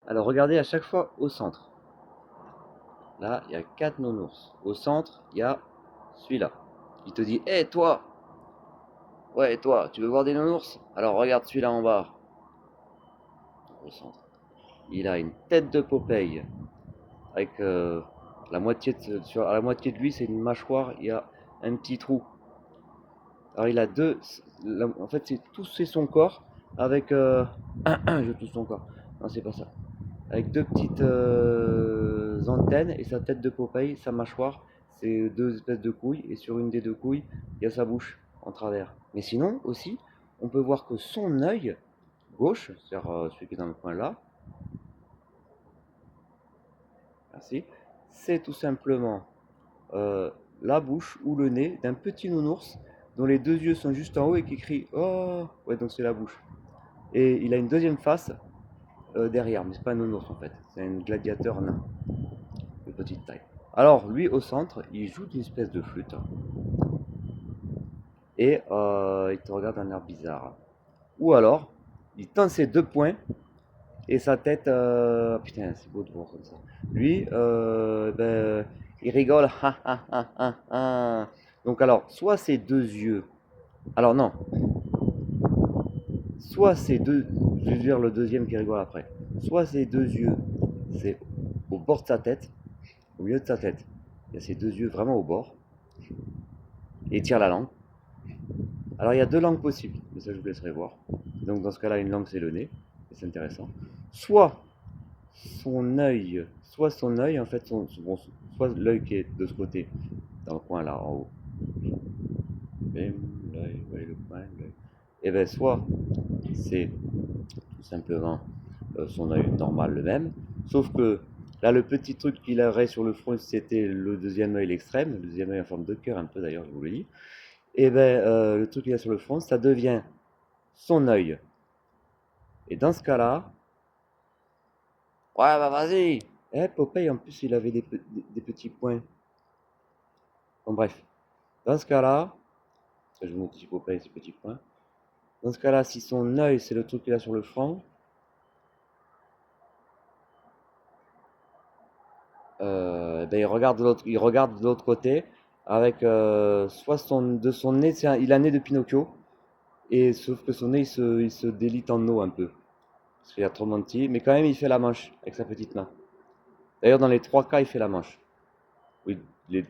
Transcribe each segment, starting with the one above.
Alors regardez à chaque fois au centre. Là, il y a 4 nounours. Au centre, il y a celui-là. Il te dit, hé toi! Ouais, toi, tu veux voir des nounours? Alors regarde celui-là en bas. Au centre. Il a une tête de Popeye. Avec la moitié sur à la moitié de lui, c'est une mâchoire. Il y a un petit trou. Alors il a deux. En fait, c'est son corps. Avec. Je touche son corps. Non, c'est pas ça. Avec deux petites antennes et sa tête de Popeye, sa mâchoire, c'est deux espèces de couilles, et sur une des deux couilles, il y a sa bouche en travers. Mais sinon, aussi, on peut voir que son œil gauche, c'est-à-dire celui qui est dans le coin là, merci, c'est tout simplement euh, la bouche ou le nez d'un petit nounours dont les deux yeux sont juste en haut et qui crie Oh. Ouais, donc c'est la bouche. Et il a une deuxième face derrière, mais c'est pas un nounours en fait, c'est un gladiateur nain de petite taille. Alors, lui, au centre, il joue d'une espèce de flûte et il te regarde d'un air bizarre. Ou alors, il tend ses deux poings et sa tête. Putain, c'est beau de voir comme ça. Lui, il rigole. Ha, ha, ha, ha, ha. Donc, alors, soit ses deux yeux. Alors, non. Soit ses deux. Je vais dire le deuxième qui rigole après. Soit ses deux yeux, c'est au bord de sa tête, au milieu de sa tête. Il y a ses deux yeux vraiment au bord. Et il tire la langue. Alors il y a deux langues possibles, mais ça je vous laisserai voir. Donc dans ce cas-là, une langue c'est le nez, et c'est intéressant. Soit son œil en fait, soit l'œil qui est de ce côté, dans le coin là en haut. Bim, l'œil, ouais, le coin, l'œil. Et bien soit c'est tout simplement son œil normal le même, sauf que là le petit truc qu'il aurait sur le front c'était le deuxième œil l'extrême, le deuxième œil en forme de cœur un peu d'ailleurs je vous le dis. Et bien le truc qu'il a sur le front ça devient son œil. Et dans ce cas-là, ouais, bah vas-y. Eh, Popeye, en plus, il avait des petits points. Bon, bref. Dans ce cas-là, je vous montre si Popeye, ses petits points. Dans ce cas-là, si son œil, c'est le truc qu'il a sur le front, ben, il regarde de l'autre côté, avec soit de son nez, il a un nez de Pinocchio, et sauf que son nez, il se délite en eau un peu. Parce qu'il a trop menti, mais quand même, il fait la manche avec sa petite main. D'ailleurs, dans les trois cas, il fait la manche. Oui, les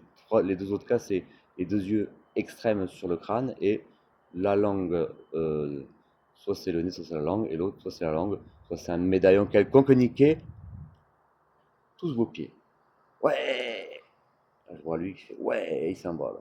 deux autres cas, c'est les deux yeux extrêmes sur le crâne et la langue, soit c'est le nez, soit c'est la langue, et l'autre, soit c'est la langue, soit c'est un médaillon quelconque niqué, tous vos pieds. Ouais. Là, je vois lui qui fait ouais, et il s'envole.